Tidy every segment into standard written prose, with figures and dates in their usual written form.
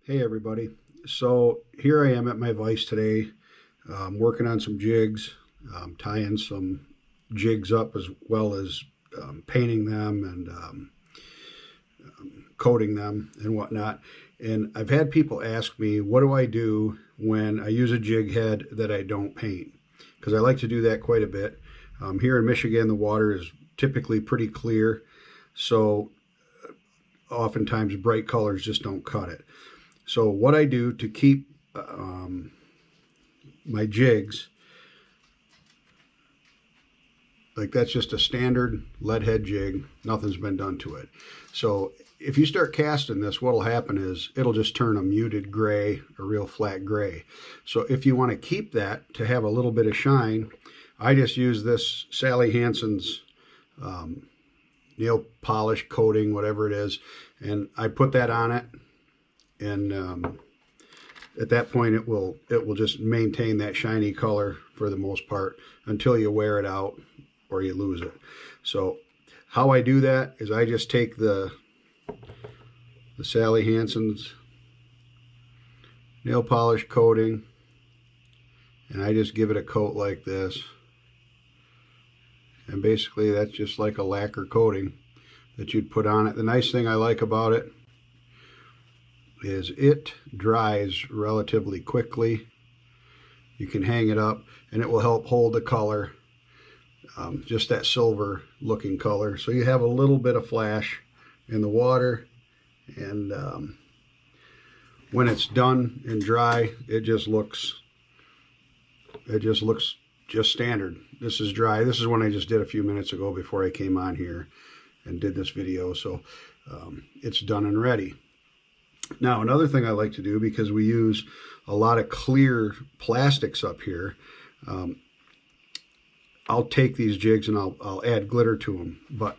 Hey everybody. So here I am at my vise today, working on some jigs, tying some jigs up as well as painting them and coating them and whatnot. And I've had people ask me, what do I do when I use a jig head that I don't paint? Because I like to do that quite a bit. Here in Michigan, the water is typically pretty clear, so oftentimes bright colors just don't cut it. So what I do to keep my jigs, like that's just a standard lead head jig, nothing's been done to it. So if you start casting this, what'll happen is it'll just turn a muted gray, a real flat gray. So if you want to keep that to have a little bit of shine, I just use this Sally Hansen's nail polish coating, whatever it is, and I put that on it. And at that point it will just maintain that shiny color for the most part until you wear it out or you lose it. So how I do that is I just take the Sally Hansen's nail polish coating and I just give it a coat like this, and basically that's just like a lacquer coating that you'd put on it. The nice thing I like about it is it dries relatively quickly. You can hang it up and it will help hold the color, just that silver looking color. So you have a little bit of flash in the water, and when it's done and dry, it just looks just standard. This is dry. This is one I just did a few minutes ago before I came on here and did this video. So it's done and ready. Now, another thing I like to do, because we use a lot of clear plastics up here, I'll take these jigs and I'll add glitter to them. But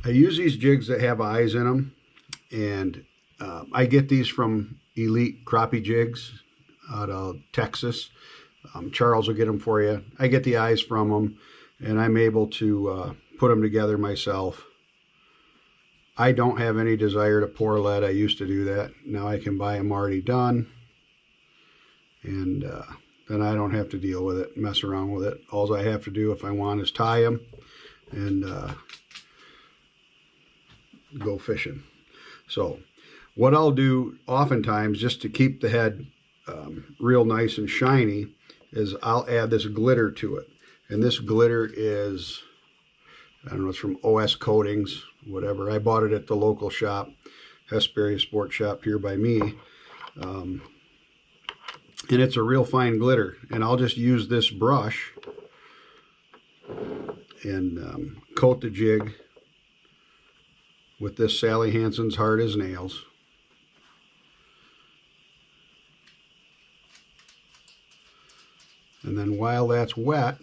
I use these jigs that have eyes in them, and I get these from Elite Crappie Jigs out of Texas. Charles will get them for you. I get the eyes from them, and I'm able to put them together myself. I don't have any desire to pour lead. I used to do that. Now I can buy them already done, and then I don't have to deal with it, mess around with it. All I have to do if I want is tie them and go fishing. So what I'll do oftentimes, just to keep the head real nice and shiny, is I'll add this glitter to it. And this glitter is, I don't know, it's from OS Coatings, whatever. I bought it at the local shop, Hesperia Sport Shop here by me. And it's a real fine glitter. And I'll just use this brush and coat the jig with this Sally Hansen's Hard as Nails. And then while that's wet,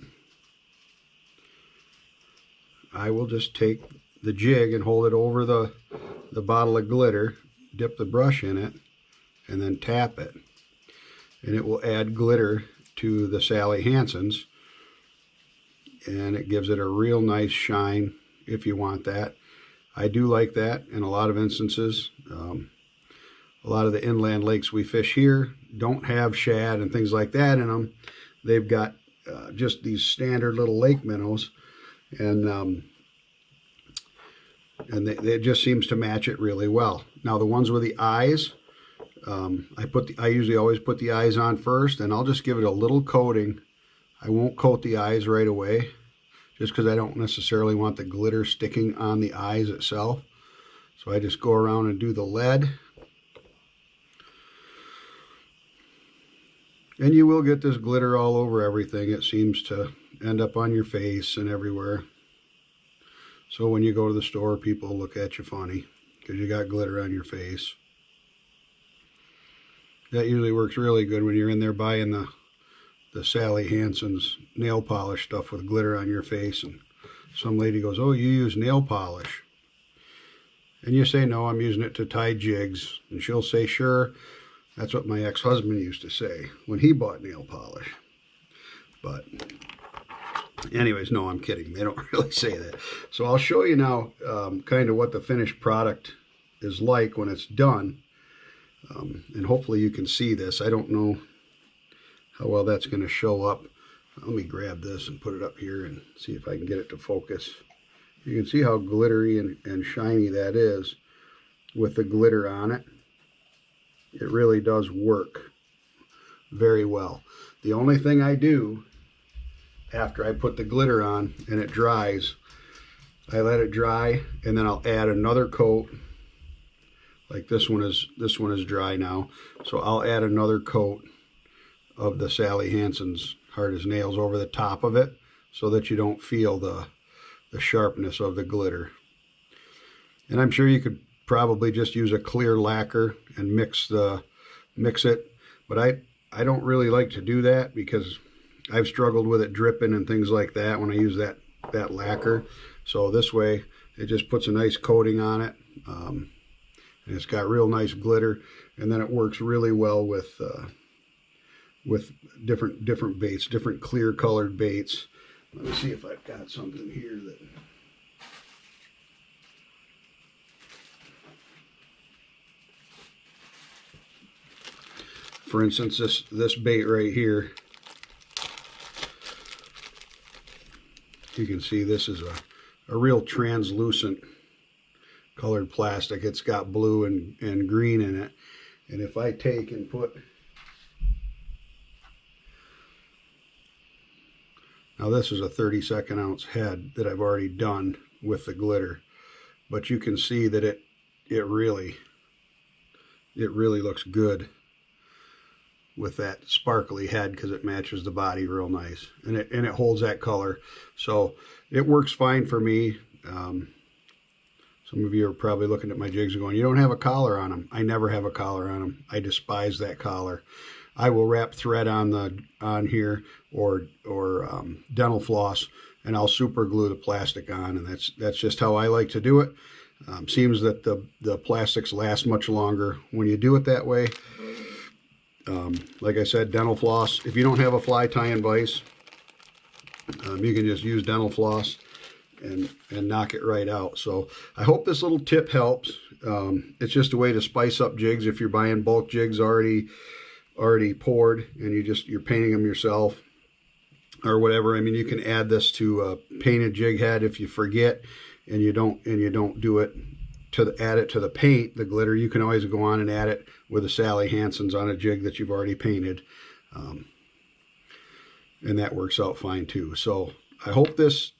I will just take the jig and hold it over the bottle of glitter, dip the brush in it, and then tap it. And it will add glitter to the Sally Hansen's, and it gives it a real nice shine if you want that. I do like that in a lot of instances. A lot of the inland lakes we fish here don't have shad and things like that in them. They've got just these standard little lake minnows, and it just seems to match it really well. Now the ones with the eyes, I usually always put the eyes on first, and I'll just give it a little coating. I won't coat the eyes right away, just because I don't necessarily want the glitter sticking on the eyes itself. So I just go around and do the lead. And you will get this glitter all over everything. It seems to end up on your face and everywhere. So when you go to the store, people look at you funny because you got glitter on your face. That usually works really good when you're in there buying the Sally Hansen's nail polish stuff with glitter on your face, and some lady goes, "Oh, you use nail polish?" And you say, "No, I'm using it to tie jigs." And she'll say, "Sure." That's what my ex-husband used to say when he bought nail polish. But anyways, no, I'm kidding. They don't really say that. So I'll show you now kind of what the finished product is like when it's done. And hopefully you can see this. I don't know how well that's going to show up. Let me grab this and put it up here and see if I can get it to focus. You can see how glittery and shiny that is with the glitter on it. It really does work very well. The only thing I do after I put the glitter on and it dries, I let it dry and then I'll add another coat. Like this one is dry now, so I'll add another coat of the Sally Hansen's Hard as Nails over the top of it, so that you don't feel the sharpness of the glitter. And I'm sure you could probably just use a clear lacquer and mix it, but I don't really like to do that because I've struggled with it dripping and things like that when I use that lacquer. So this way it just puts a nice coating on it. And it's got real nice glitter, and then it works really well with different baits, different clear colored baits. Let me see if I've got something here that. For instance, this bait right here, you can see this is a real translucent colored plastic. It's got blue and green in it. And if I take and put, now this is a 32nd ounce head that I've already done with the glitter, but you can see that it really looks good with that sparkly head because it matches the body real nice, and it holds that color, so it works fine for me. Some of you are probably looking at my jigs and going, you don't have a collar on them. I never have a collar on them. I despise that collar. I will wrap thread on here or dental floss, and I'll super glue the plastic on, and that's just how I like to do it. Seems that the plastics last much longer when you do it that way. Like I said, dental floss. If you don't have a fly tie and vise, you can just use dental floss and knock it right out. So I hope this little tip helps. It's just a way to spice up jigs if you're buying bulk jigs already poured and you're painting them yourself or whatever. I mean, you can add this to a painted jig head if you forget and you don't do it to add it to the paint, the glitter. You can always go on and add it with a Sally Hansen's on a jig that you've already painted, and that works out fine too. So I hope this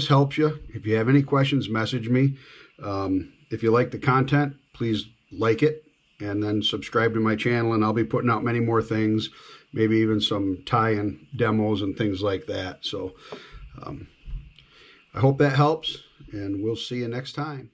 helps you. If you have any questions, message me. If you like the content, please like it and then subscribe to my channel, and I'll be putting out many more things, maybe even some tie-in demos and things like that. So I hope that helps, and we'll see you next time.